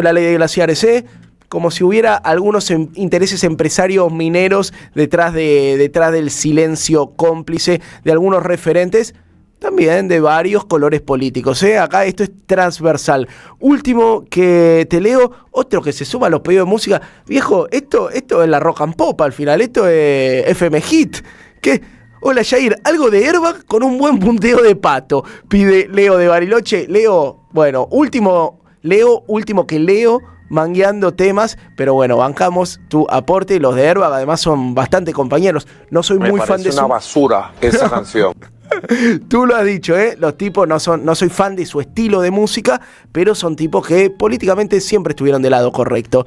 la ley de glaciares, como si hubiera algunos intereses empresarios mineros detrás del silencio cómplice de algunos referentes, también de varios colores políticos. Acá esto es transversal. Último que te leo, otro que se suma a los pedidos de música. Viejo, esto es la rock and pop al final, esto es FM Hit. ¿Qué? Hola Jair, algo de Airbag con un buen punteo de Pato, pide Leo de Bariloche. Leo, bueno, último que leo, mangueando temas, pero bueno, bancamos tu aporte. Los de Airbag además son bastante compañeros. No soy muy fan de una basura esa canción. Tú lo has dicho, los tipos no soy fan de su estilo de música, pero son tipos que políticamente siempre estuvieron del lado correcto.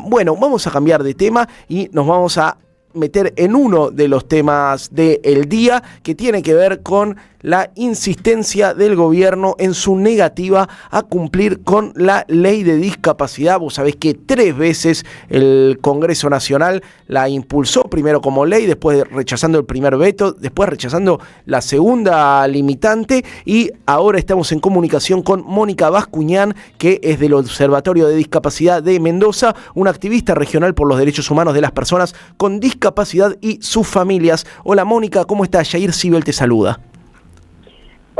Bueno, vamos a cambiar de tema y nos vamos a meter en uno de los temas del día, que tiene que ver con la insistencia del gobierno en su negativa a cumplir con la ley de discapacidad. Vos sabés que 3 veces el Congreso Nacional la impulsó, primero como ley, después rechazando el primer veto, después rechazando la segunda limitante, y ahora estamos en comunicación con Mónica Bascuñán, que es del Observatorio de Discapacidad de Mendoza, una activista regional por los derechos humanos de las personas con discapacidad y sus familias. Hola Mónica, ¿cómo estás? Jair Sibel te saluda.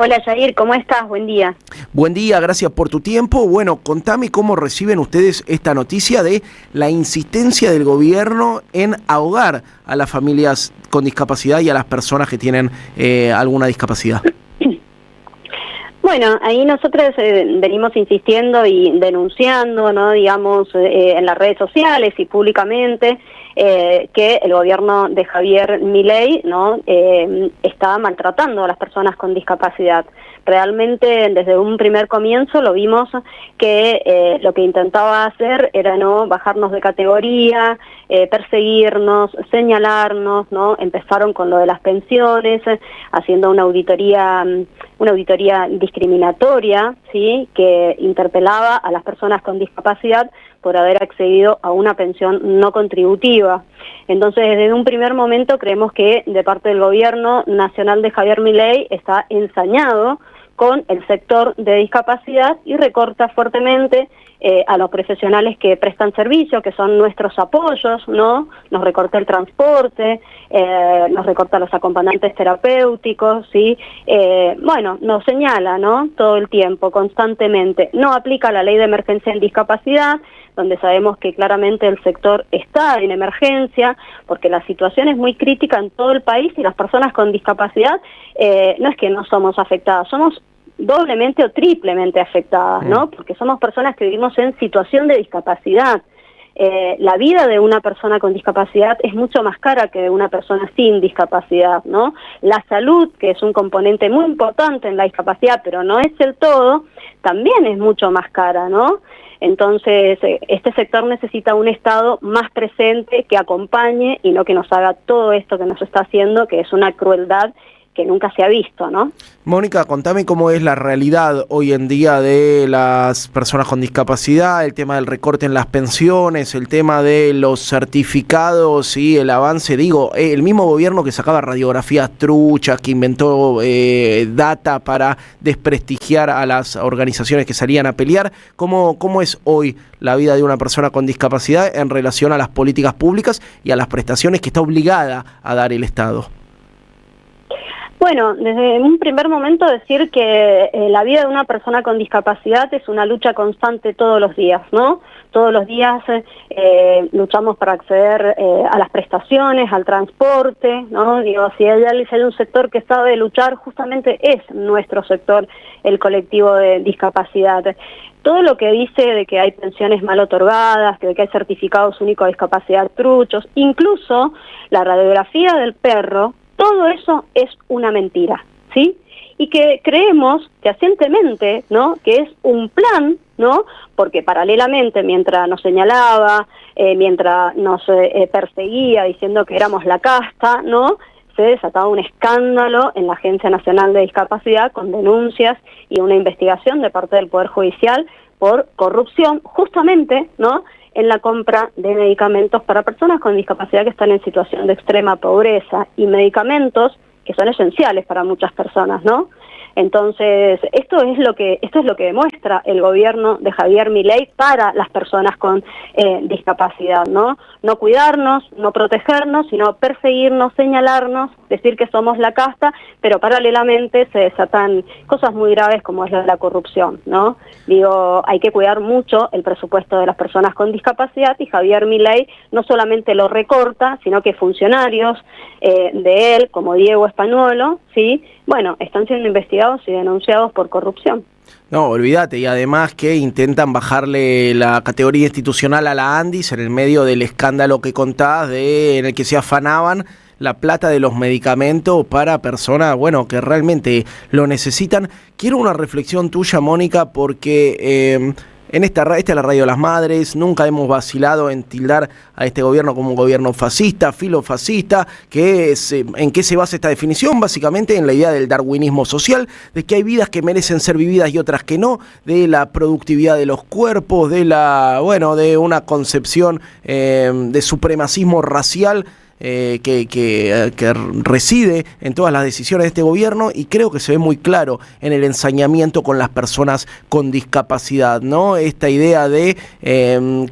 Hola Jair, ¿cómo estás? Buen día. Buen día, gracias por tu tiempo. Bueno, contame cómo reciben ustedes esta noticia de la insistencia del gobierno en ahogar a las familias con discapacidad y a las personas que tienen alguna discapacidad. Bueno, ahí nosotros venimos insistiendo y denunciando, ¿no? Digamos, en las redes sociales y públicamente, que el gobierno de Javier Milei, ¿no? Está maltratando a las personas con discapacidad. Realmente desde un primer comienzo lo vimos que lo que intentaba hacer era no bajarnos de categoría, perseguirnos, señalarnos, ¿no? Empezaron con lo de las pensiones, haciendo una auditoría discriminatoria, ¿sí? Que interpelaba a las personas con discapacidad por haber accedido a una pensión no contributiva. Entonces, desde un primer momento creemos que de parte del gobierno nacional de Javier Milei está ensañado con el sector de discapacidad y recorta fuertemente a los profesionales que prestan servicio, que son nuestros apoyos, ¿no? Nos recorta el transporte, nos recorta los acompañantes terapéuticos, ¿sí? Bueno, nos señala, ¿no? Todo el tiempo, constantemente. No aplica la ley de emergencia en discapacidad, donde sabemos que claramente el sector está en emergencia, porque la situación es muy crítica en todo el país y las personas con discapacidad no es que no somos afectadas, somos doblemente o triplemente afectadas, ¿no? Porque somos personas que vivimos en situación de discapacidad. La vida de una persona con discapacidad es mucho más cara que de una persona sin discapacidad, ¿no? La salud, que es un componente muy importante en la discapacidad, pero no es el todo, también es mucho más cara, ¿no? Entonces, este sector necesita un Estado más presente, que acompañe y no que nos haga todo esto que nos está haciendo, que es una crueldad que nunca se ha visto, ¿no? Mónica, contame cómo es la realidad hoy en día de las personas con discapacidad, el tema del recorte en las pensiones, el tema de los certificados y el avance, el mismo gobierno que sacaba radiografías truchas, que inventó data para desprestigiar a las organizaciones que salían a pelear. ¿Cómo es hoy la vida de una persona con discapacidad en relación a las políticas públicas y a las prestaciones que está obligada a dar el Estado? Bueno, desde un primer momento decir que la vida de una persona con discapacidad es una lucha constante todos los días, ¿no? Todos los días luchamos para acceder a las prestaciones, al transporte, ¿no? Digo, si hay un sector que sabe luchar, justamente es nuestro sector, el colectivo de discapacidad. Todo lo que dice de que hay pensiones mal otorgadas, de que hay certificados únicos de discapacidad truchos, incluso la radiografía del perro, todo eso es una mentira, ¿sí? Y que creemos fehacientemente, ¿no?, que es un plan, ¿no?, porque paralelamente, mientras nos señalaba, mientras nos perseguía diciendo que éramos la casta, ¿no?, se desataba un escándalo en la Agencia Nacional de Discapacidad con denuncias y una investigación de parte del Poder Judicial por corrupción, justamente, ¿no?, en la compra de medicamentos para personas con discapacidad que están en situación de extrema pobreza y medicamentos que son esenciales para muchas personas, ¿no? Entonces, esto es lo que demuestra el gobierno de Javier Milei para las personas con discapacidad, ¿no? No cuidarnos, no protegernos, sino perseguirnos, señalarnos, decir que somos la casta, pero paralelamente se desatan cosas muy graves como es la corrupción, ¿no? Digo, hay que cuidar mucho el presupuesto de las personas con discapacidad y Javier Milei no solamente lo recorta, sino que funcionarios de él, como Diego Españuelo, ¿sí? Bueno, están siendo investigados y denunciados por corrupción. No, olvídate, y además que intentan bajarle la categoría institucional a la Andis en el medio del escándalo que contás, en el que se afanaban la plata de los medicamentos para personas, bueno, que realmente lo necesitan. Quiero una reflexión tuya, Mónica, porque esta es la Radio de las Madres, nunca hemos vacilado en tildar a este gobierno como un gobierno fascista, filofascista, ¿en qué se basa esta definición? Básicamente en la idea del darwinismo social, de que hay vidas que merecen ser vividas y otras que no, de la productividad de los cuerpos, de una concepción de supremacismo racial, que reside en todas las decisiones de este gobierno, y creo que se ve muy claro en el ensañamiento con las personas con discapacidad, ¿no? Esta idea de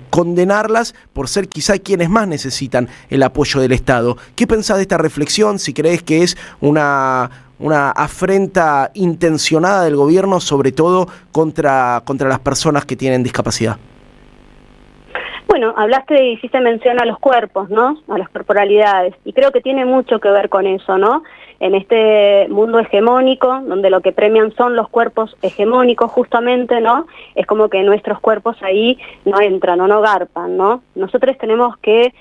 condenarlas por ser quizá quienes más necesitan el apoyo del Estado. ¿Qué pensás de esta reflexión? Si crees que es una afrenta intencionada del gobierno, sobre todo contra las personas que tienen discapacidad. Bueno, hablaste y hiciste mención a los cuerpos, ¿no? A las corporalidades, y creo que tiene mucho que ver con eso, ¿no? En este mundo hegemónico, donde lo que premian son los cuerpos hegemónicos justamente, ¿no? Es como que nuestros cuerpos ahí no entran o no garpan, ¿no? Nosotros tenemos que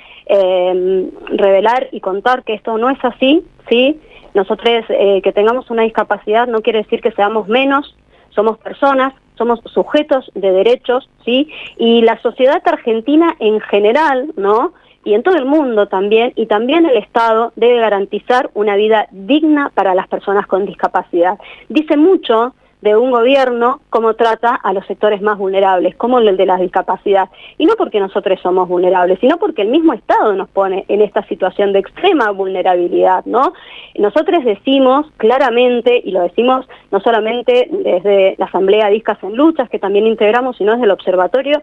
revelar y contar que esto no es así, ¿sí? Nosotros que tengamos una discapacidad no quiere decir que seamos menos, somos personas, somos sujetos de derechos, ¿sí? Y la sociedad argentina en general, ¿no? Y en todo el mundo también, y también el Estado debe garantizar una vida digna para las personas con discapacidad. Dice mucho de un gobierno cómo trata a los sectores más vulnerables, como el de la discapacidad. Y no porque nosotros somos vulnerables, sino porque el mismo Estado nos pone en esta situación de extrema vulnerabilidad, ¿no? Nosotros decimos claramente, y lo decimos no solamente desde la Asamblea Discas en Luchas, que también integramos, sino desde el Observatorio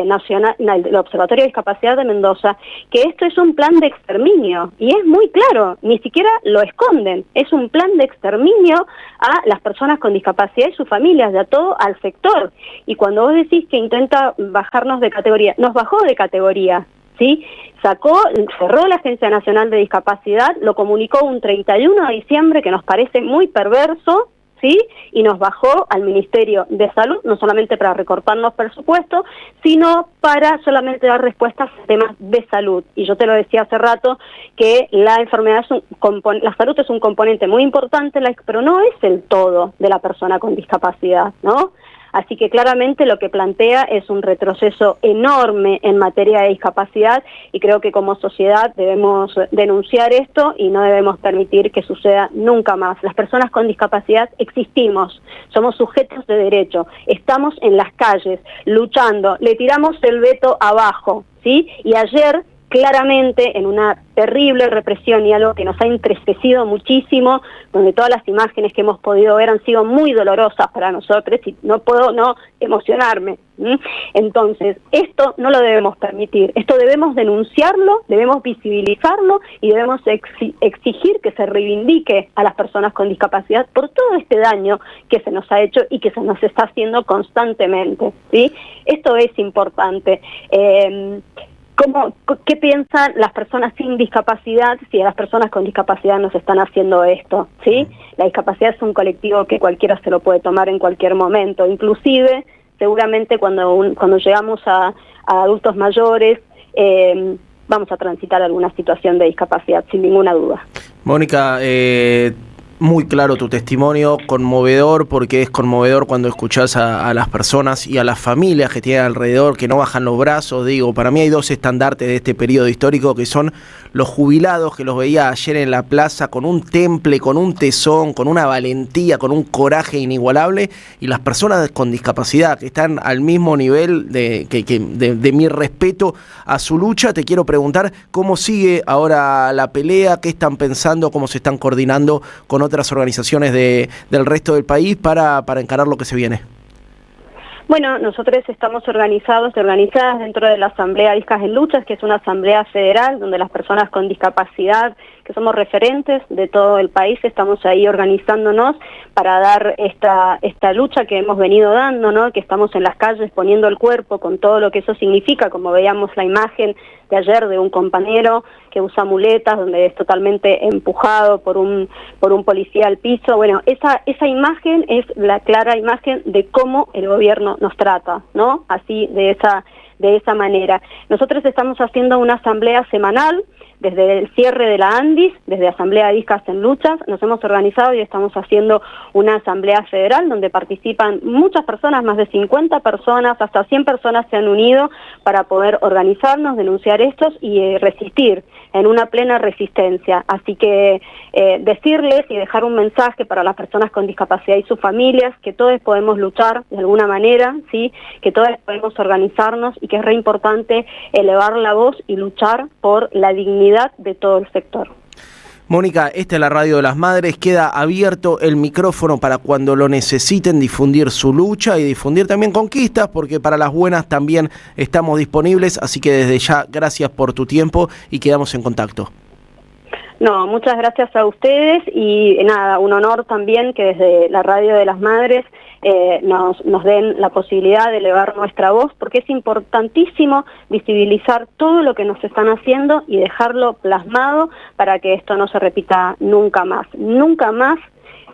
Nacional, el Observatorio de Discapacidad de Mendoza, que esto es un plan de exterminio, y es muy claro, ni siquiera lo esconden, es un plan de exterminio a las personas con discapacidad y sus familias, de a todo al sector. Y cuando vos decís que intenta bajarnos de categoría, nos bajó de categoría, ¿sí? Cerró la Agencia Nacional de Discapacidad, lo comunicó un 31 de diciembre, que nos parece muy perverso, ¿sí? Y nos bajó al Ministerio de Salud, no solamente para recortarnos presupuestos, sino para solamente dar respuestas a temas de salud. Y yo te lo decía hace rato, que la salud es un componente muy importante, pero no es el todo de la persona con discapacidad, ¿no? Así que claramente lo que plantea es un retroceso enorme en materia de discapacidad, y creo que como sociedad debemos denunciar esto y no debemos permitir que suceda nunca más. Las personas con discapacidad existimos, somos sujetos de derecho, estamos en las calles luchando, le tiramos el veto abajo, ¿sí? Y ayer, claramente, en una terrible represión y algo que nos ha entristecido muchísimo, donde todas las imágenes que hemos podido ver han sido muy dolorosas para nosotros, y no puedo no emocionarme. Entonces, esto no lo debemos permitir, esto debemos denunciarlo, debemos visibilizarlo y debemos exigir que se reivindique a las personas con discapacidad por todo este daño que se nos ha hecho y que se nos está haciendo constantemente, ¿sí? Esto es importante. ¿Qué piensan las personas sin discapacidad si a las personas con discapacidad nos están haciendo esto? ¿Sí? La discapacidad es un colectivo que cualquiera se lo puede tomar en cualquier momento, inclusive seguramente cuando llegamos a adultos mayores vamos a transitar alguna situación de discapacidad, sin ninguna duda. Mónica, muy claro tu testimonio, conmovedor, porque es conmovedor cuando escuchás a las personas y a las familias que tienen alrededor, que no bajan los brazos. Digo, para mí hay dos estandartes de este periodo histórico, que son los jubilados, que los veía ayer en la plaza con un temple, con un tesón, con una valentía, con un coraje inigualable, y las personas con discapacidad, que están al mismo nivel de mi respeto a su lucha. Te quiero preguntar cómo sigue ahora la pelea, qué están pensando, cómo se están coordinando con otras organizaciones del resto del país para encarar lo que se viene? Bueno, nosotros estamos organizadas dentro de la Asamblea Discas en Luchas, que es una asamblea federal donde las personas con discapacidad, que somos referentes de todo el país, estamos ahí organizándonos para dar esta lucha que hemos venido dando, ¿no? Que estamos en las calles poniendo el cuerpo con todo lo que eso significa, como veíamos la imagen de ayer de un compañero que usa muletas, donde es totalmente empujado por un policía al piso. Bueno, esa imagen es la clara imagen de cómo el gobierno nos trata, ¿no? Así, de esa manera. Nosotros estamos haciendo una asamblea semanal desde el cierre de la ANDIS, desde Asamblea Discas en Luchas, nos hemos organizado y estamos haciendo una asamblea federal donde participan muchas personas, más de 50 personas, hasta 100 personas se han unido para poder organizarnos, denunciar estos y resistir en una plena resistencia. Así que decirles y dejar un mensaje para las personas con discapacidad y sus familias, que todos podemos luchar de alguna manera, ¿sí? Que todos podemos organizarnos y que es re importante elevar la voz y luchar por la dignidad de todo el sector. Mónica, esta es la Radio de las Madres, queda abierto el micrófono para cuando lo necesiten difundir su lucha y difundir también conquistas, porque para las buenas también estamos disponibles, así que desde ya gracias por tu tiempo y quedamos en contacto. No, muchas gracias a ustedes y nada, un honor también que desde la Radio de las Madres nos den la posibilidad de elevar nuestra voz, porque es importantísimo visibilizar todo lo que nos están haciendo y dejarlo plasmado para que esto no se repita nunca más. Nunca más.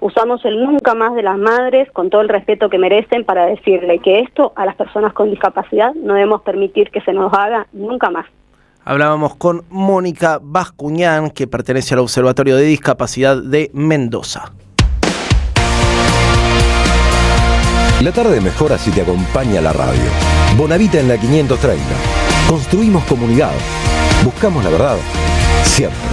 Usamos el nunca más de las madres con todo el respeto que merecen para decirle que esto a las personas con discapacidad no debemos permitir que se nos haga nunca más. Hablábamos con Mónica Bascuñán, que pertenece al Observatorio de Discapacidad de Mendoza. La tarde mejora si te acompaña la radio. Bonavita en la 530. Construimos comunidad. Buscamos la verdad. Siempre.